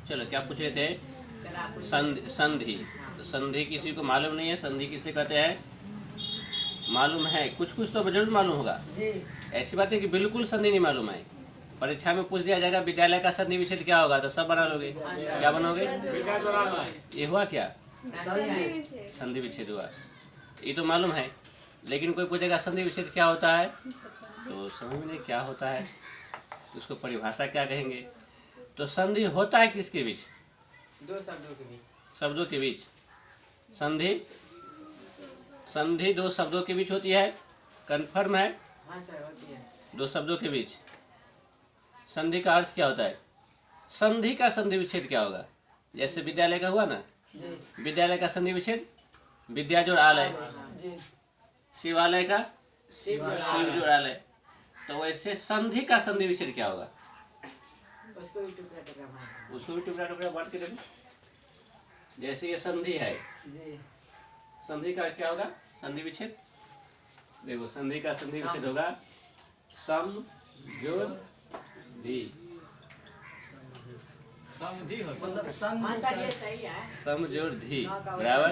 चलो क्या पूछ रहे थे? संधि। तो संधि किसी को मालूम नहीं है, संधि किसे कहते हैं? मालूम है, कुछ कुछ तो जरूर मालूम होगा। ऐसी बात है कि बिल्कुल संधि नहीं मालूम है। परीक्षा में पूछ दिया जाएगा विद्यालय का संधि विच्छेद क्या होगा, तो सब बना लोगे। क्या बनोगे? ये हुआ क्या? संधि विच्छेद हुआ, ये तो मालूम है। लेकिन कोई पूछेगा संधि विच्छेद क्या होता है, तो समझ में क्या होता है, उसको परिभाषा क्या कहेंगे। तो संधि होता है किसके बीच? दो शब्दों के बीच। शब्दों के बीच। संधि दो शब्दों के बीच होती है। कंफर्म है? हाँ सर, होती है। दो शब्दों के बीच। संधि का अर्थ क्या होता है? संधि का संधि विच्छेद क्या होगा? जैसे विद्यालय का हुआ ना, विद्यालय का संधि विच्छेद विद्या जोड़ आलय, शिवालय का शिव जोड़ आलय। तो वैसे संधि का संधि विच्छेद क्या होगा? उसको भी टुकड़ा टुकड़ा मार। उसको भी टुकड़ा टुकड़ा बांट के देखो। जैसे ये संधि है, संधि का क्या होगा? संधि विच्छेद। देखो संधि का संधि विच्छेद होगा सम जोड़ धी। समझी हो हाँ सर, ये सही है। सम जोड़ धी बराबर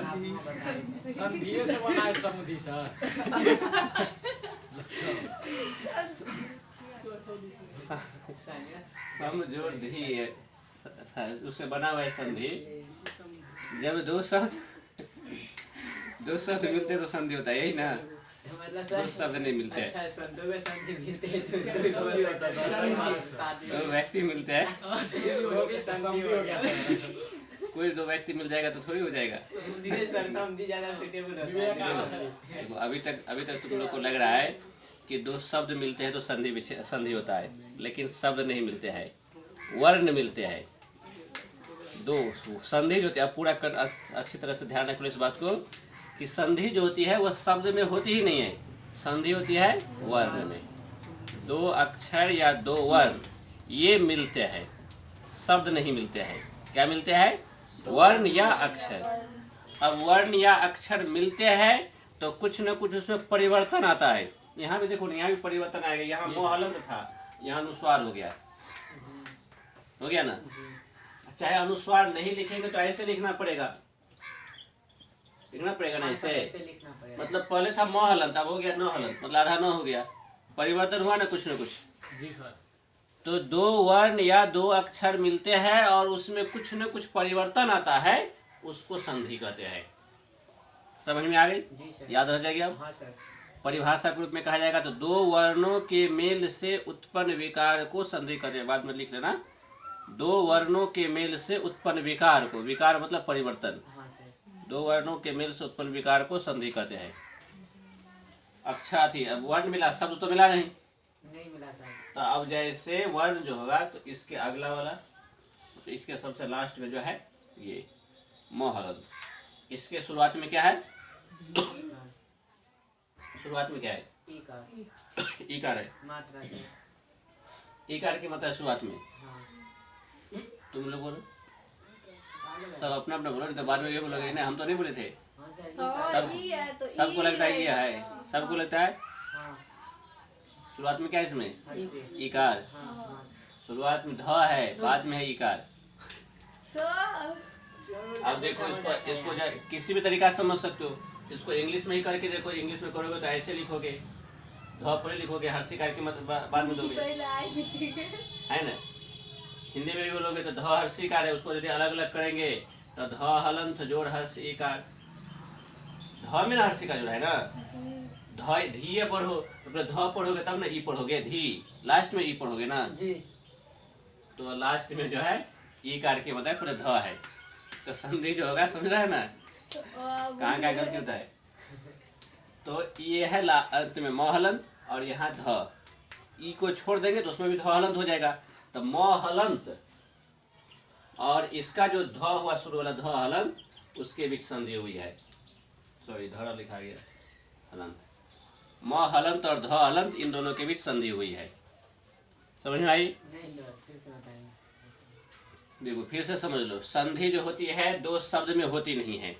समझिए से बना है समझी सर। सम जोड़ धी है, उससे बना हुआ है संधि। जब दो शब्द मिलते हैं तो संधि होता है, यही ना? मतलब दो शब्द नहीं मिलते हैं, अच्छा, शब्दों में संधि मिलते हैं तो उसको संधि होता है। दो व्यक्ति मिलते हैं, संधि हो गया। कोई दो व्यक्ति मिल जाएगा तो थोड़ी हो जाएगा। सर संधि ज्यादा सुटेबल होता है। देखो अभी तक तुम लोग को लग रहा है कि दो शब्द मिलते हैं तो संधि होता है, लेकिन शब्द नहीं मिलते हैं, वर्ण मिलते हैं। दो संधि जो होती है, पूरा अच्छी तरह से ध्यान रखो इस बात को कि संधि जो होती है वह शब्द में होती ही नहीं है, संधि होती है वर्ण में। दो अक्षर या दो वर्ण ये मिलते हैं, शब्द नहीं मिलते हैं। क्या मिलते हैं? वर्ण या अक्षर। अब वर्ण या अक्षर मिलते हैं तो कुछ न कुछ उसमें परिवर्तन आता है। यहाँ भी देखो, यहाँ भी परिवर्तन आएगा। यहाँ मोह हलंत था, यहाँ अनुस्वार हो गया ना। चाहे अनुस्वार नहीं लिखेंगे तो ऐसे लिखना पड़ेगा ना, ऐसे। मतलब पहले था मोह हलंत, अब हो गया न हलंत, मतलब आधा न हो गया। परिवर्तन हुआ ना कुछ न कुछ। तो दो वर्ण या दो अक्षर मिलते हैं और उसमें कुछ न कुछ परिवर्तन आता है, उसको संधि कहते हैं। समझ में आ गई? याद रह जाएगी अब। हाँ सर। परिभाषा के रूप में कहा जाएगा तो दो वर्णों के मेल से उत्पन्न विकार को संधि कहते हैं। बाद में लिख लेना, दो वर्णों के मेल से उत्पन्न विकार को, विकार मतलब परिवर्तन, दो वर्णों के मेल से उत्पन्न विकार को संधि कहते हैं। अच्छा थी, अब वर्ण मिला, शब्द तो मिला नहीं मिला सर। तो अब जैसे वर्ण जो होगा तो इसके अगला वाला, तो इसके सबसे लास्ट में जो है ये मोह हलंत। इसके शुरुआत में क्या है? शुरुआत में क्या है? ईकार है। मात्रा से। ईकार की मात्रा शुरुआत में। हाँ। तुम लोग बोलो, सब अपना अपना बोलो, नहीं तो बाद में ये बोलोगे नहीं हम तो नहीं बोले थे। सबको लगता है ये है, सबको लगता है। शुरुआत में क्या है इसमें? ईकार। शुरुआत में ध है, बाद में है ईकार। अब देखो इसको किसी भी तरीका से समझ सकते हो। इसको इंग्लिश में ही करके देखो, इंग्लिश में करोगे तो ऐसे लिखोगे, ध पहले लिखोगे, हर्षी कार के बाद में दोगे, है ना? हिंदी में भी बोलोगे तो ध हर्षी कार है, उसको यदि अलग अलग करेंगे तो ध हलंत जोड़ हर्ष ईकार। ध में ना हर्षी का जोड़ है ना, धीये पढ़ो तो ध पढ़ोगे तब ना ई पढ़ोगे, धी लास्ट में ई पढ़ोगे ना जी। तो लास्ट में जो है ई कार के मतलब पूरा ध है। तो संधि जो होगा समझ रहा है ना, कहाँ क्या गलती होता है। तो ये है अंत में मोह हलंत और यहाँ ध, ई को छोड़ देंगे तो उसमें भी ध हलंत हो जाएगा। तो मोह हलंत और इसका जो ध हुआ शुरू वाला ध हलंत, उसके बीच संधि हुई है। सॉरी, धरा लिखा गया हलंत। मोह हलंत और ध हलंत, इन दोनों के बीच संधि हुई है। समझ में आई? नहीं सर, फिर से बताइए। देखो फिर से समझ लो, संधि जो होती है दो शब्द में होती नहीं है,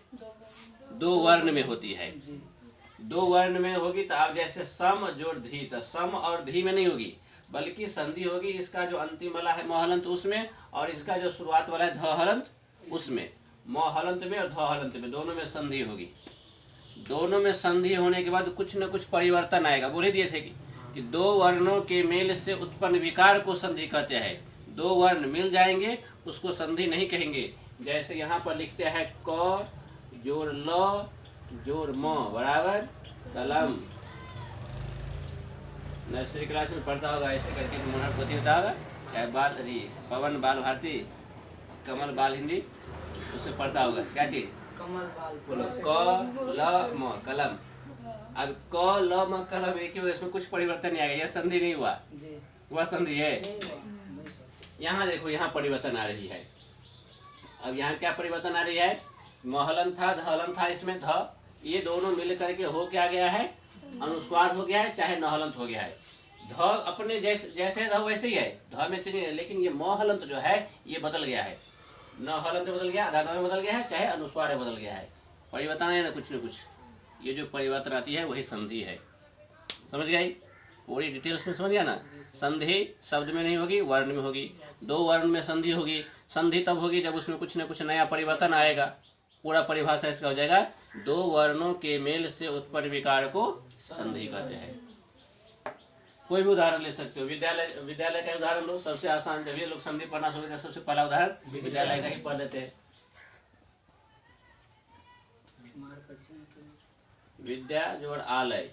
दो वर्ण में होती है। दो वर्ण में होगी तो आप जैसे सम जोड़ धी, तो सम और धी में नहीं होगी, बल्कि संधि होगी इसका जो अंतिम वाला है म हलंत उसमें, और इसका जो शुरुआत वाला है ध हलंत उसमें। म हलंत में और ध हलंत में दोनों में संधि होगी। दोनों में संधि होने के बाद कुछ न कुछ परिवर्तन आएगा। बोल ही दिए थे कि दो वर्णों के मेल से उत्पन्न विकार को संधि कहते हैं। दो वर्ण मिल जाएंगे उसको संधि नहीं कहेंगे। जैसे यहाँ पर लिखते हैं क जोड़ ल जोड़ म बराबर कलम। नर्सरी क्लास में पढ़ता होगा ऐसे करके, मनोहर पोथी होता होगा, चाहे बाल अरे पवन बाल भारती, कमल बाल हिंदी, उससे पढ़ता होगा क्या चीज, कमल बाल बोलो क ल म कलम। अब क ल म कलम एक ही हुआ, इसमें कुछ परिवर्तन नहीं आएगा। यह संधि नहीं हुआ, जी वह संधि है। नहीं हुआ नहीं सर। यहाँ देखो यहाँ परिवर्तन आ रही है। अब यहाँ क्या परिवर्तन आ रही है, महलन था धहलन था, इसमें ध ये दोनों मिल करके हो क्या गया है, अनुस्वार हो गया है, चाहे नहलंत हो गया है। ध अपने जैसे जैसे ध वैसे ही है, ध में चेंज नहीं है, लेकिन ये महलंत जो है ये बदल गया है। न हलंत बदल गया, आधा न बदल गया है, चाहे अनुस्वार बदल गया है। परिवर्तन है ना कुछ न कुछ। ये जो परिवर्तन आती है वही संधि है। समझ गई, पूरी डिटेल्स में समझ गया ना। संधि शब्द में नहीं होगी, वर्ण में होगी। दो वर्ण में संधि होगी। संधि तब होगी जब उसमें कुछ न कुछ नया परिवर्तन आएगा। पूरा परिभाषा इसका हो जाएगा, दो वर्णों के मेल से उत्पन्न विकार को संधि कहते हैं। कोई भी उदाहरण ले सकते हो। विद्यालय विद्यालय का उदाहरण लो, सबसे आसान। जब ये लोग संधि पढ़ना शुरू करते सबसे पहला उदाहरण विद्यालय का ही पढ़ लेते हैं। विद्या जोड़ आलय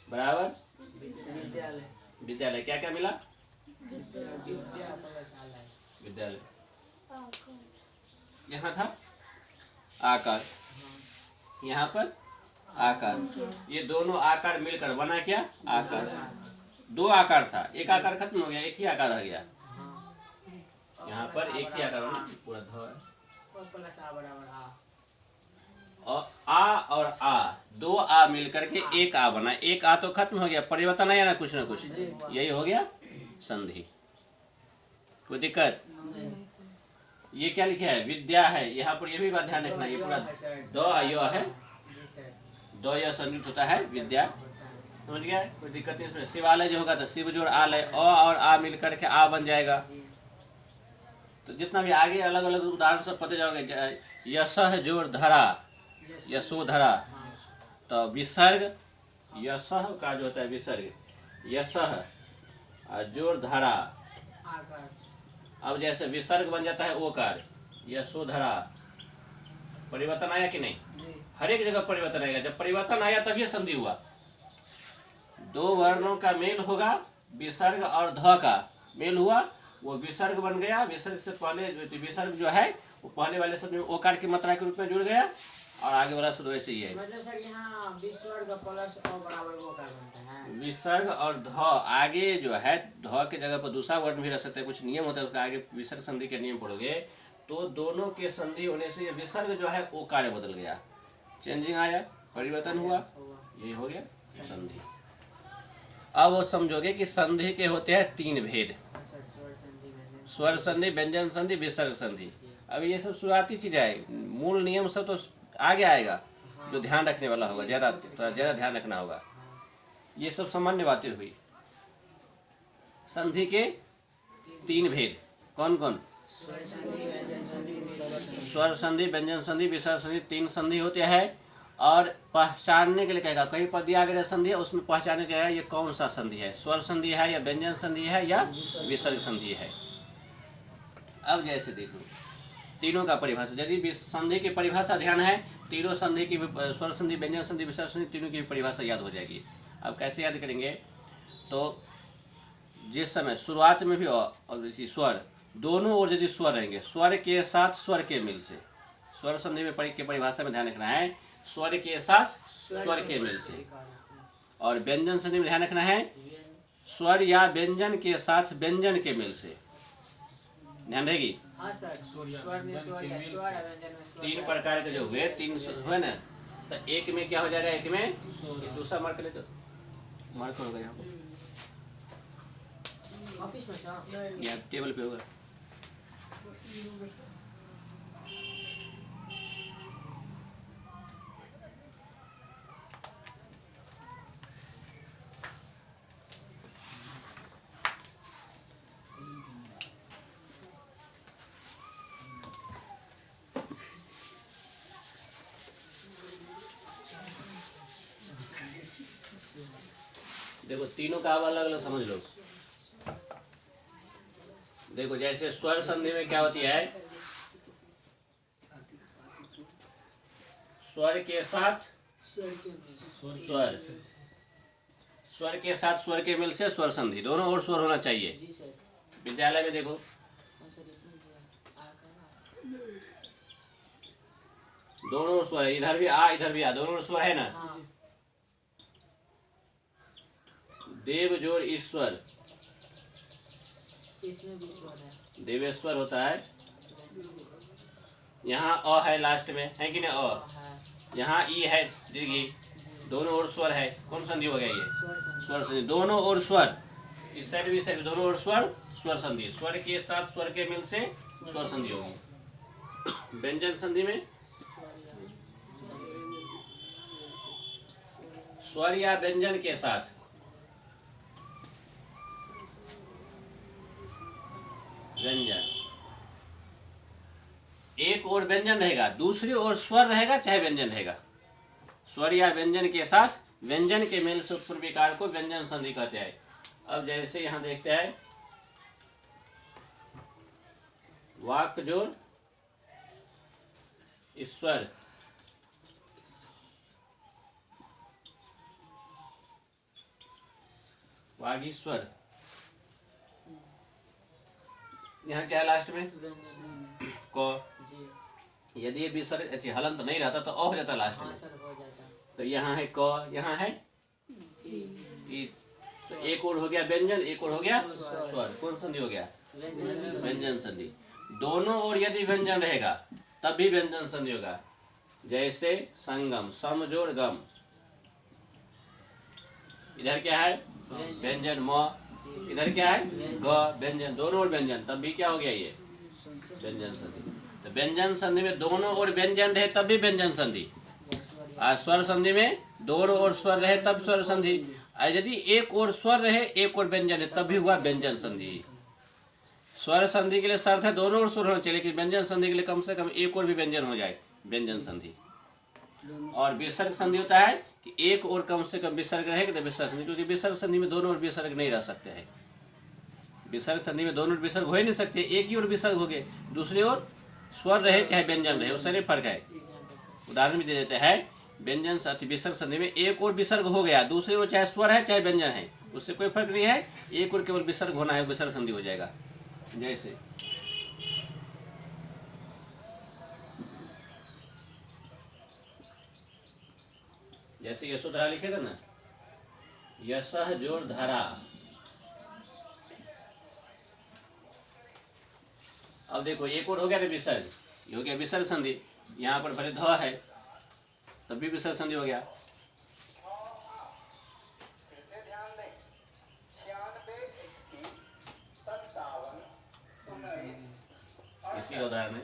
बराबर विद्यालय विद्यालय। क्या क्या मिला, विद्यालय। यहाँ था आकार, यहाँ पर आकार। ये दोनों आकार मिलकर बना क्या, आकार। दो आकार था, एक आकार खत्म हो गया, एक ही आकार रह गया। यहाँ पर एक ही आकार बना, पूरा ध है। और आ और आ, दो आ मिलकर के एक आ बना। एक आ तो खत्म हो गया, परिवर्तन आया ना कुछ न कुछ, यही हो गया संधि। कोई दिक्कत? ये क्या लिखा है, विद्या है। यहाँ पर ये भी बात ध्यान रखना, ये पूरा द य है, द य संयुक्त होता है विद्या। समझ गया, कोई दिक्कत नहीं इसमें। शिवालय जो होगा तो शिव जोड़ आलय, अ और आ मिलकर के आ बन जाएगा। तो जितना भी आगे अलग अलग उदाहरण सब पते जाओगे। यशः जोड़ धरा, यशोधरा। तो विसर्ग यशः का जो होता है विसर्ग, यशः जोड़ धरा। अब जैसे विसर्ग बन जाता है ओकार, यशोधरा। परिवर्तन आया कि नहीं, हर एक जगह परिवर्तन आएगा। जब परिवर्तन आया तब ये संधि हुआ। दो वर्णों का मेल होगा, विसर्ग और ध का मेल हुआ, वो विसर्ग बन गया। विसर्ग से पहले विसर्ग जो है वो पहले वाले शब्द में ओकार की मात्रा के रूप में जुड़ गया, और आगे वाला शब्द वैसे ही है। मतलब सर यहाँ विसर्ग प्लस अ बराबर वो क्या बनता है, विसर्ग और ध आगे जो है, ध के जगह पर दूसरा वर्ण भी रह सकता है, कुछ नियम होता है उसका। आगे विसर्ग संधि के नियम पढ़ोगे तो दोनों के संधि होने से ये विसर्ग जो है ओकार बदल गया, चेंजिंग आया, परिवर्तन हुआ, यही हो गया संधि। अब वो समझोगे कि संधि के होते हैं तीन भेद, स्वर संधि, व्यंजन संधि, विसर्ग संधि। अब ये सब शुरुआती चीज है, मूल नियम सब तो आगे आएगा, जो ध्यान रखने वाला होगा, ज्यादा ध्यान रखना होगा। ये सब सामान्य बातें हुई। संधि के तीन भेद कौन कौन, स्वर संधि, व्यंजन संधि, विसर्ग संधि, तीन संधि होते हैं। और पहचानने के लिए कहेगा, कहीं पर दिया गया संधि है उसमें पहचानने के लिए ये कौन सा संधि है, स्वर संधि है या व्यंजन संधि है या विसर्ग संधि है। अब जैसे देखो तीनों का परिभाषा, यदि संधि की परिभाषा ध्यान है, तीनों संधि की, स्वर संधि, व्यंजन संधि, विसर्ग संधि, तीनों की परिभाषा याद हो जाएगी। अब कैसे याद करेंगे, तो जिस समय शुरुआत में भी और स्वर, दोनों ओर यदि स्वर रहेंगे, स्वर के साथ स्वर के मिल से, स्वर संधि में की परिभाषा में ध्यान रखना है, स्वर के साथ स्वर के मिल से। और व्यंजन संधि में ध्यान रखना है, स्वर या व्यंजन के साथ व्यंजन के मिल से। ध्यान रहेगी। तीन प्रकार के जो हुए, तीन हुए ना, तो एक में क्या हो जाएगा, एक में दूसरा मार्क ले, तो मार्क होगा यहाँ ऑफिस में सर यहाँ टेबल पे होगा। देखो तीनों का अलग अलग समझ लो। देखो जैसे स्वर संधि में क्या होती है, स्वर के साथ स्वर, स्वर के साथ स्वर के मिल से स्वर संधि, दोनों ओर स्वर होना चाहिए। विद्यालय में देखो दोनों ओर स्वर है, इधर भी आ इधर भी आ, दोनों ओर स्वर है ना। देव जोड़ ईश्वर, इसमें भी स्वर है, देवेश्वर होता है। यहाँ अ है लास्ट में, है कि नहीं अ, यहाँ ई है दीर्घी, दोनों ओर स्वर है। कौन संधि हो गया ये, स्वर संधि। दोनों ओर स्वर, इस साइड भी साइड दोनों ओर स्वर, स्वर संधि। स्वर के साथ स्वर के मिल से स्वर संधि होगी। व्यंजन संधि में स्वर या व्यंजन के साथ व्यंजन, एक और व्यंजन रहेगा, दूसरी ओर स्वर रहेगा चाहे व्यंजन रहेगा। स्वर या व्यंजन के साथ व्यंजन के मेल से उत्पन्न विकार को व्यंजन संधि कहते हैं। अब जैसे यहां देखते हैं, वाक जोड़ ईश्वर, वागीश्वर, यहाँ क्या है लास्ट में को। यदि ये विसर्ग हलंत नहीं रहता तो अ हो जाता लास्ट में। तो यहाँ है क, यहाँ है ई। तो एक और हो गया व्यंजन, एक और हो गया स्वर। कौन संधि हो गया, व्यंजन संधि। दोनों ओर यदि व्यंजन रहेगा तब भी व्यंजन संधि होगा। जैसे संगम, सम जोड़ गम, इधर क्या है व्यंजन म, इधर क्या है ग, व्यंजन, दोनों ओर व्यंजन, तब भी क्या हो गया ये व्यंजन संधि। तो व्यंजन संधि में दोनों ओर व्यंजन रहे तब भी व्यंजन संधि। स्वर संधि में दोनों ओर स्वर रहे तब स्वर संधि। यदि एक ओर स्वर रहे एक ओर व्यंजन है तब भी हुआ व्यंजन संधि। स्वर संधि के लिए शर्त है दोनों ओर स्वर होना चाहिए, लेकिन व्यंजन संधि के लिए कम से कम एक ओर भी व्यंजन हो जाए, व्यंजन संधि। और विसर्ग संधि होता है कि एक और कम से कम विसर्ग रहेगा तो विसर्ग संधि, क्योंकि विसर्ग संधि में दोनों ओर विसर्ग नहीं रह सकते हैं। विसर्ग संधि में दोनों ओर विसर्ग हो ही नहीं सकते, एक ही ओर विसर्ग हो गए, दूसरी ओर स्वर रहे चाहे व्यंजन रहे, उससे नहीं फर्क है। उदाहरण भी दे देते हैं, व्यंजन विसर्ग संधि में एक और विसर्ग हो गया, दूसरी ओर चाहे स्वर है चाहे व्यंजन है, उससे कोई फर्क नहीं है, एक और केवल विसर्ग होना है, विसर्ग संधि हो जाएगा। जैसे जैसे यशोधरा लिखेगा ना, यशः जोड़ धारा। अब देखो एक और हो गया ना विसर्ग, ये हो गया विसर्ग संधि। यहाँ पर भले ध है तब भी विसर्ग संधि हो गया। इसी उदाहरण में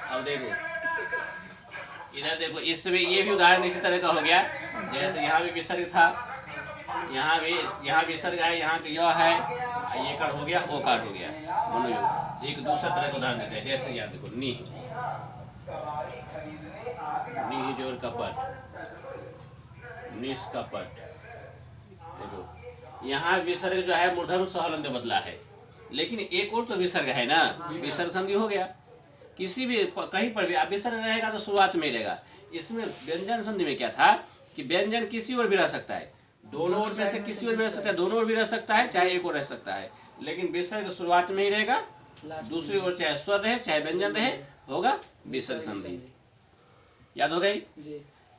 अब देखो इधर देखो, इसमें ये भी उदाहरण इसी तरह का हो गया। जैसे यहाँ भी विसर्ग था, यहाँ विसर्ग है, यहाँ यह है, ये कर हो गया, ओ कार हो गया, दोनों एक दूसरा तरह का उदाहरण देते हैं। जैसे यहाँ देखो नी, नी जोड़ कपट, निष्कपट। देखो यहाँ विसर्ग जो है मूर्धन्य सहलंत बदला है, लेकिन एक और तो विसर्ग है ना, विसर्ग संधि हो गया। किसी भी कहीं पर भी आप विसर्ग रहेगा तो शुरुआत में रहेगा। इसमें व्यंजन संधि में क्या था कि व्यंजन किसी ओर भी रह सकता है, दोनों ओर में से किसी ओर भी रह सकता है, दोनों ओर भी रह सकता है, चाहे एक ओर रह सकता है, लेकिन विसर्ग शुरुआत में ही रहेगा, दूसरी ओर चाहे स्वर रहे चाहे व्यंजन रहे, होगा विसर्ग संधि। याद हो गई।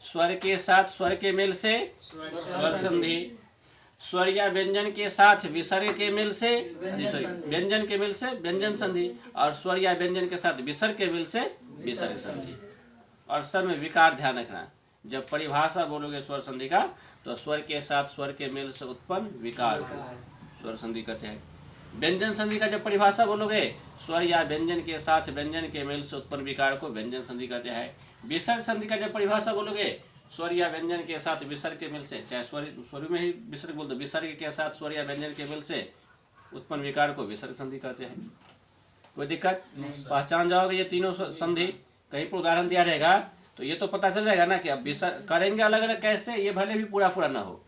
स्वर के साथ स्वर के मेल से स्वर संधि, स्वर या व्यंजन के साथ विसर्ग के मेल से व्यंजन के मेल से व्यंजन संधि, और स्वर या व्यंजन के साथ विसर्ग के मेल से विसर्ग संधि। और सब में विकार ध्यान रखना, जब परिभाषा बोलोगे स्वर संधि का तो स्वर के साथ स्वर के मेल से उत्पन्न विकार को स्वर संधि कहते हैं। व्यंजन संधि का जब परिभाषा बोलोगे, स्वर या व्यंजन के साथ व्यंजन के मेल से उत्पन्न विकार को व्यंजन संधि कहते हैं। विसर्ग संधि का जब परिभाषा बोलोगे, स्वर या व्यंजन के साथ विसर्ग के मेल से, चाहे स्वर में ही विसर्ग बोल दो, विसर्ग के साथ स्वर या व्यंजन के मेल से उत्पन्न विकार को विसर्ग संधि कहते हैं। कोई दिक्कत? पहचान जाओगे ये तीनों संधि, कहीं पर उदाहरण दिया रहेगा तो ये तो पता चल जाएगा ना कि अब करेंगे अलग अलग कैसे, ये भले भी पूरा पूरा ना हो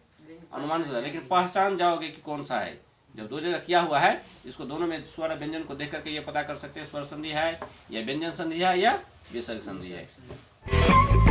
अनुमान से, लेकिन पहचान जाओगे कि कौन सा है। जब दो जगह किया हुआ है, इसको दोनों में स्वर व्यंजन को देख करके ये पता कर सकते हैं स्वर संधि है या व्यंजन संधि है या विसर्ग संधि है।